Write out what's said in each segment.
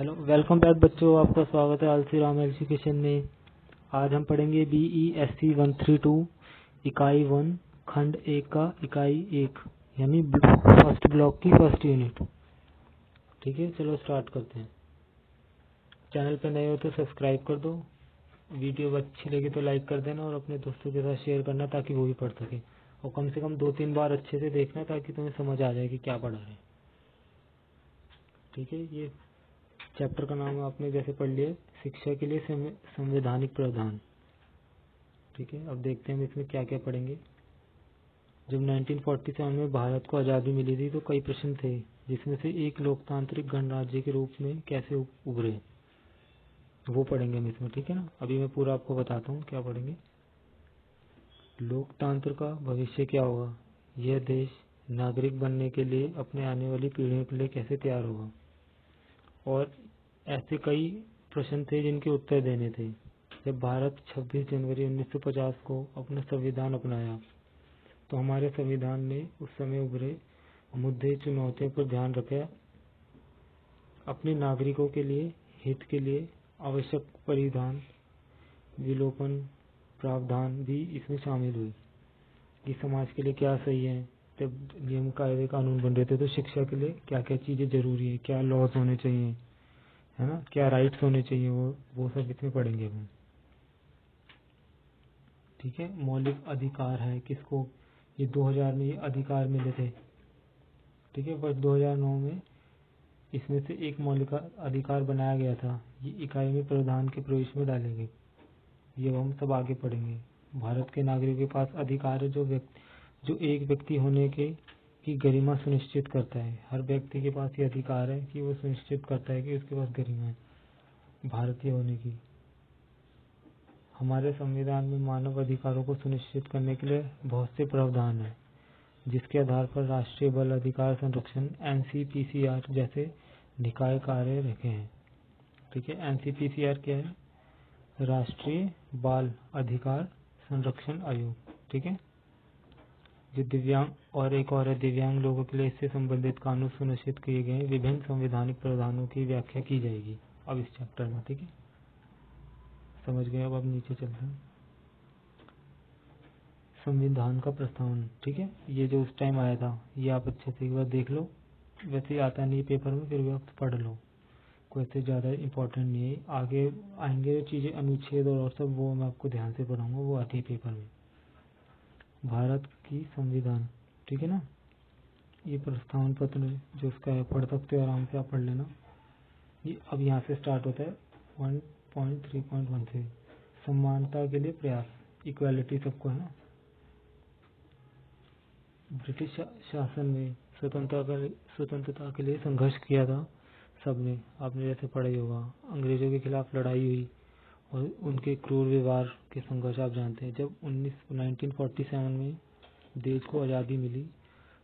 Hello, welcome back बच्चों। आपका स्वागत है आलसी राम एजुकेशन में। आज हम पढ़ेंगे BESC 132 इकाई 1 खंड 1 का इकाई 1 यानी फर्स्ट ब्लॉक की फर्स्ट यूनिट। ठीक है, चलो स्टार्ट करते हैं। चैनल पे नए हो तो सब्सक्राइब कर दो, वीडियो अच्छी लगी तो लाइक कर देना और अपने दोस्तों के साथ शेयर करना ताकि वो भी पढ़ सके। और कम से कम 2-3 बार अच्छे से देखना ताकि तुम्हें समझ आ जाए कि क्या पढ़ा रहे हैं। ठीक है, ये चैप्टर का नाम आपने जैसे पढ़ लिया, शिक्षा के लिए संवैधानिक प्रावधान। ठीक है, अब देखते हैं हम इसमें क्या क्या पढ़ेंगे। जब 1947 में भारत को आज़ादी मिली थी तो कई प्रश्न थे, जिसमें से एक लोकतांत्रिक गणराज्य के रूप में कैसे उभरे वो पढ़ेंगे हम इसमें। ठीक है ना, अभी मैं पूरा आपको बताता हूँ क्या पढ़ेंगे। लोकतंत्र का भविष्य क्या होगा, यह देश नागरिक बनने के लिए अपने आने वाली पीढ़ियों के लिए कैसे तैयार होगा। और ऐसे कई प्रश्न थे जिनके उत्तर देने थे। जब भारत 26 जनवरी 1950 को अपना संविधान अपनाया तो हमारे संविधान ने उस समय उभरे मुद्दे चुनौतियों पर ध्यान रखा। अपने नागरिकों के लिए हित के लिए आवश्यक परिधान विलोपन प्रावधान भी इसमें शामिल हुए कि समाज के लिए क्या सही है। जब नियम कायदे कानून बन रहे थे तो शिक्षा के लिए क्या क्या चीजें जरूरी है, क्या लॉज होने चाहिए, है ना, क्या राइट्स होने चाहिए, वो सब इसमें पढ़ेंगे हम। ठीक है, मौलिक अधिकार है किसको, ये 2000 में ये अधिकार मिले थे। ठीक है, वर्ष 2009 में इसमें से एक मौलिक अधिकार बनाया गया था। ये इकाई में प्रावधान के प्रवेश में डालेंगे, ये हम सब आगे पढ़ेंगे। भारत के नागरिकों के पास अधिकार है जो एक व्यक्ति होने की गरिमा सुनिश्चित करता है। हर व्यक्ति के पास ये अधिकार है कि वो सुनिश्चित करता है कि उसके पास गरिमा है भारतीय होने की। हमारे संविधान में मानव अधिकारों को सुनिश्चित करने के लिए बहुत से प्रावधान हैं, जिसके आधार पर राष्ट्रीय बाल अधिकार संरक्षण NCPCR जैसे निकाय कार्य रखे हैं। ठीक है, NCPCR क्या है, राष्ट्रीय बाल अधिकार संरक्षण आयोग। ठीक है, जो दिव्यांग और एक और है दिव्यांग लोगों के लिए इससे संबंधित कानून सुनिश्चित किए गए विभिन्न संवैधानिक प्रावधानों की व्याख्या की जाएगी अब इस चैप्टर में। ठीक है, समझ गए। अब नीचे चलते हैं। संविधान का प्रस्तावना। ठीक है, ये जो उस टाइम आया था ये आप अच्छे से एक बार देख लो। वैसे आता नहीं पेपर में, फिर भी आप पढ़ लो, कोई ऐसे ज़्यादा इम्पोर्टेंट नहीं है। आगे आएंगे चीज़ें अनुच्छेद और सब, वो मैं आपको ध्यान से पढ़ाऊंगा, वो आती है पेपर में। भारत की संविधान, ठीक है ना, ये प्रस्तावना पत्र जो उसका है पढ़ सकते हो आराम से, आप पढ़ लेना। ये अब यहाँ से स्टार्ट होता है 1.3.1 से, समानता के लिए प्रयास, इक्वालिटी सबको, है ना। ब्रिटिश शासन में स्वतंत्रता के लिए संघर्ष किया था सबने, आपने जैसे पढ़ा ही होगा। अंग्रेजों के खिलाफ लड़ाई हुई और उनके क्रूर व्यवहार के संघर्ष आप जानते हैं। जब 1947 में देश को आज़ादी मिली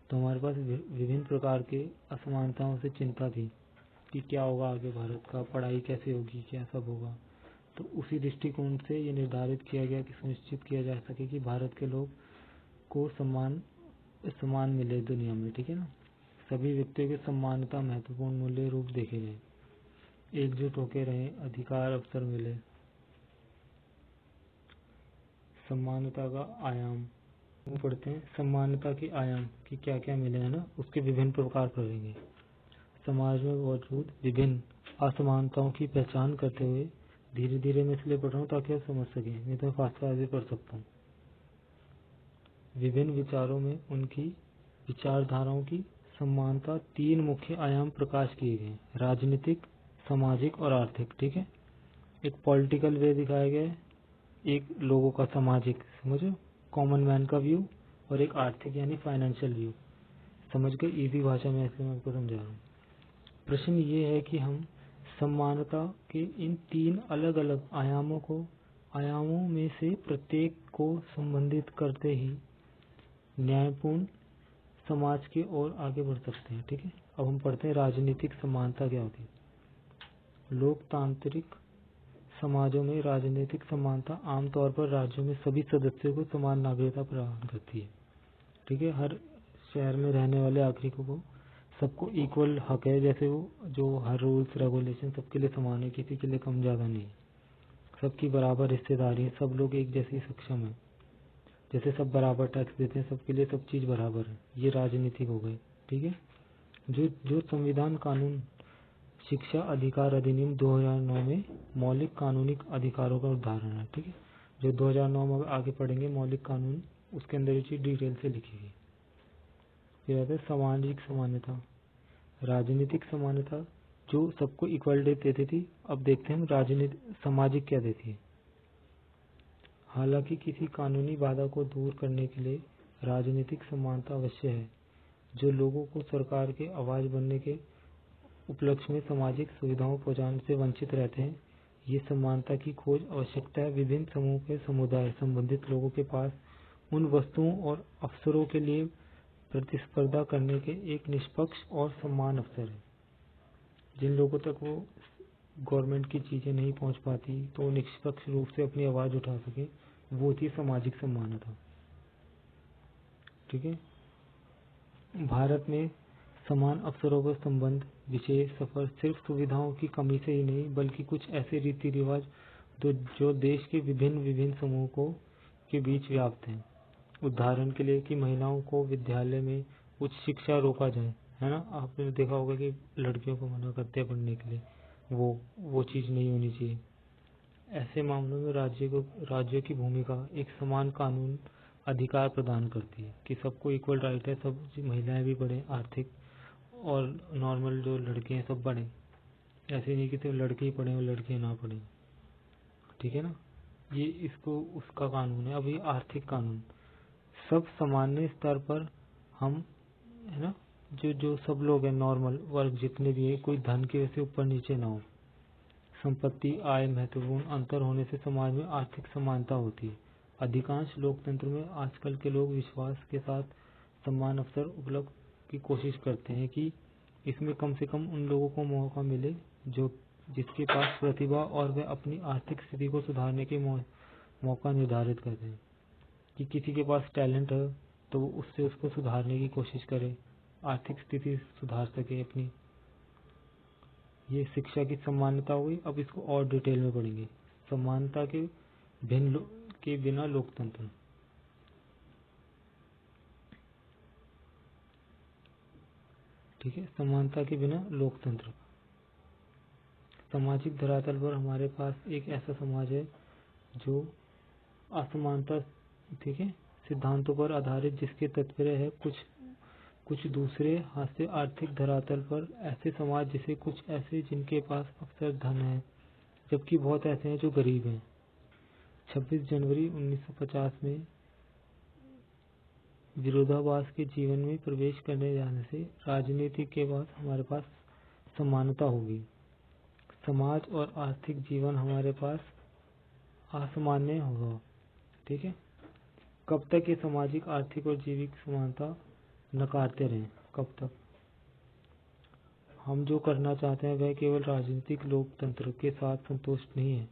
तो हमारे पास विभिन्न प्रकार के असमानताओं से चिंता थी कि क्या होगा आगे, भारत का पढ़ाई कैसे होगी, क्या सब होगा। तो उसी दृष्टिकोण से ये निर्धारित किया गया कि सुनिश्चित किया जा सके कि भारत के लोग को सम्मान मिले दुनिया में। ठीक है ना, सभी व्यक्तियों के समानता महत्वपूर्ण मूल्य रूप देखे गए, एकजुट होकर रहे, अधिकार अवसर मिले। समानता का आयाम पढ़ते हैं। समानता के आयाम कि क्या क्या मिले, है ना, उसके विभिन्न प्रकार पढ़ेंगे। समाज में मौजूद विभिन्न असमानताओं की पहचान करते हुए, धीरे धीरे मैं इसलिए पढ़ रहा हूँ ताकि आप समझ सकें, नहीं तो फास्ट फास्ट भी पढ़ सकता हूँ। विभिन्न विचारों में उनकी विचारधाराओं की समानता, 3 मुख्य आयाम प्रकाश किए गए, राजनीतिक, सामाजिक और आर्थिक। ठीक है, एक पॉलिटिकल वे दिखाया गया है, एक लोगों का सामाजिक, समझो कॉमन मैन का व्यू, और एक आर्थिक यानी फाइनेंशियल व्यू। समझ गए, इजी भाषा में ऐसे मैं आपको समझा रहा हूँ। प्रश्न ये है कि हम समानता के इन 3 अलग अलग आयामों में से प्रत्येक को संबंधित करते ही न्यायपूर्ण समाज की ओर आगे बढ़ सकते हैं। ठीक है, अब हम पढ़ते हैं राजनीतिक समानता क्या होती है। लोकतांत्रिक समाजों में राजनीतिक समानता आमतौर पर राज्यों में सभी सदस्यों को समान नागरिकता प्रदान करती है। ठीक है, हर शहर में रहने वाले नागरिकों को सबको इक्वल हक है, जैसे वो जो हर रूल्स रेगुलेशन सबके लिए समान है, किसी के लिए कम ज़्यादा नहीं, सबकी बराबर हिस्सेदारी है, सब लोग एक जैसे ही सक्षम है, जैसे सब बराबर टैक्स देते हैं, सबके लिए सब चीज़ बराबर है। ये राजनीतिक हो गई, ठीक है। जो जो संविधान कानून शिक्षा अधिकार अधिनियम 2009 में मौलिक कानूनी अधिकारों का उदाहरण है, ठीक है। जो 2009 में आगे पढ़ेंगे मौलिक कानून, उसके अंदर ये चीज़ डिटेल से लिखी गई। फिर आता है सामाजिक समानता, राजनीतिक समानता जो सबको इक्वलिटी देती थी, अब देखते हैं हम राजनीतिक सामाजिक क्या देती है। हालांकि किसी कानूनी बाधा को दूर करने के लिए राजनीतिक समानता अवश्य है, जो लोगों को सरकार के आवाज बनने के उपलक्ष्य में सामाजिक सुविधाओं पहुंचाने से वंचित रहते हैं। ये समानता की खोज आवश्यकता है विभिन्न समूह के समुदाय संबंधित लोगों के पास उन वस्तुओं और अवसरों के लिए प्रतिस्पर्धा करने के एक निष्पक्ष और समान अवसर है। जिन लोगों तक वो गवर्नमेंट की चीजें नहीं पहुंच पाती तो वो निष्पक्ष रूप से अपनी आवाज उठा सके, वो थी सामाजिक समानता, ठीक है। भारत में समान अवसरों का संबंध विशेष सफर सिर्फ सुविधाओं की कमी से ही नहीं, बल्कि कुछ ऐसे रीति रिवाज जो देश के विभिन्न विभिन्न समूहों के बीच व्याप्त हैं। उदाहरण के लिए कि महिलाओं को विद्यालय में उच्च शिक्षा रोका जाए, है ना। आपने देखा होगा कि लड़कियों को मना करते हैं पढ़ने के लिए, वो चीज़ नहीं होनी चाहिए। ऐसे मामलों में राज्य की भूमिका एक समान कानून अधिकार प्रदान करती है कि सबको इक्वल राइट है, सब महिलाएं भी पढ़ें, आर्थिक और नॉर्मल जो लड़के हैं सब पढ़ें। ऐसे नहीं कि सिर्फ लड़के ही पढ़ें और लड़कियां ना पढ़ें, ठीक है ना। ये इसको उसका कानून है। अब ये आर्थिक कानून, सब सामान्य स्तर पर हम, है ना, जो जो सब लोग हैं नॉर्मल वर्ग जितने भी है, कोई धन की वजह से ऊपर नीचे ना हो। संपत्ति आय महत्वपूर्ण अंतर होने से समाज में आर्थिक समानता होती है। अधिकांश लोकतंत्र में आजकल के लोग विश्वास के साथ समान अवसर उपलब्ध की कोशिश करते हैं कि इसमें कम से कम उन लोगों को मौका मिले जो जिसके पास प्रतिभा और वे अपनी आर्थिक स्थिति को सुधारने के मौका निर्धारित करते हैं। कि किसी के पास टैलेंट है तो वो उससे उसको सुधारने की कोशिश करे, आर्थिक स्थिति सुधार सके अपनी। ये शिक्षा की समानता हुई। अब इसको और डिटेल में पढ़ेंगे। समानता के बिना लोकतंत्र, ठीक है। समानता के बिना लोकतंत्र, सामाजिक धरातल पर हमारे पास एक ऐसा समाज है जो असमानता, ठीक है, सिद्धांतों पर आधारित, जिसके तात्पर्य है कुछ दूसरे हाथ से आर्थिक धरातल पर ऐसे समाज जिसे कुछ ऐसे जिनके पास अक्सर धन है, जबकि बहुत ऐसे हैं जो गरीब हैं। 26 जनवरी 1950 में विरोधाभास के जीवन में प्रवेश करने जाने से राजनीति के बाद हमारे पास समानता होगी। समाज और आर्थिक जीवन हमारे पास असामान्य होगा, ठीक है। कब तक ये सामाजिक आर्थिक और जैविक समानता नकारते रहें, कब तक? हम जो करना चाहते हैं वह केवल राजनीतिक लोकतंत्र के साथ संतुष्ट नहीं है।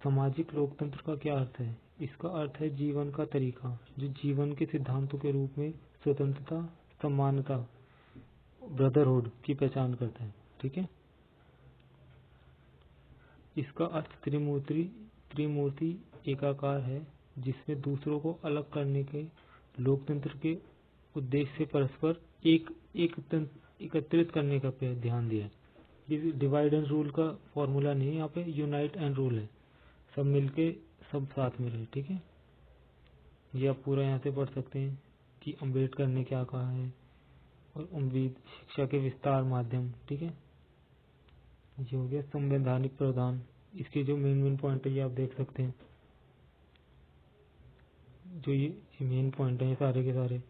सामाजिक लोकतंत्र का क्या अर्थ है? इसका अर्थ है जीवन का तरीका जो जीवन के सिद्धांतों के रूप में स्वतंत्रता, समानता, ब्रदरहुड की पहचान करता है, ठीक है। इसका अर्थ त्रिमूर्ति एकाकार है, जिसमें दूसरों को अलग करने के लोकतंत्र के उद्देश्य से परस्पर एकत्रित करने का पे ध्यान दिया है। ये डिवाइड एंड रूल का फॉर्मूला नहीं है, यहाँ पे यूनाइट एंड रूल है, सब मिलके सब साथ में रहे, ठीक है। ये आप पूरा यहाँ से पढ़ सकते हैं कि अम्बेडकर ने क्या कहा है और उम्मीद शिक्षा के विस्तार माध्यम, ठीक है। ये हो गया संवैधानिक प्रावधान। इसके जो मेन पॉइंट है ये आप देख सकते हैं, जो ये मेन पॉइंट है सारे के सारे।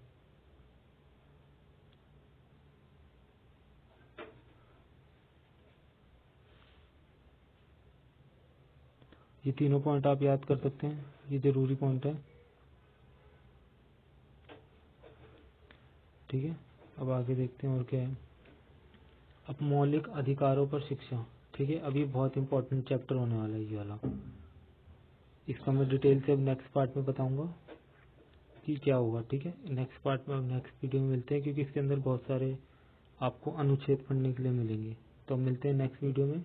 ये तीनों पॉइंट आप याद कर सकते हैं, ये जरूरी पॉइंट है, ठीक है। अब आगे देखते हैं और क्या है। अब मौलिक अधिकारों पर शिक्षा, ठीक है। अभी बहुत इंपॉर्टेंट चैप्टर होने वाला है ये वाला। इसका मैं डिटेल से अब नेक्स्ट पार्ट में बताऊंगा कि क्या होगा, ठीक है। नेक्स्ट पार्ट में, नेक्स्ट वीडियो में मिलते हैं, क्योंकि इसके अंदर बहुत सारे आपको अनुच्छेद पढ़ने के लिए मिलेंगे। तो मिलते हैं नेक्स्ट वीडियो में।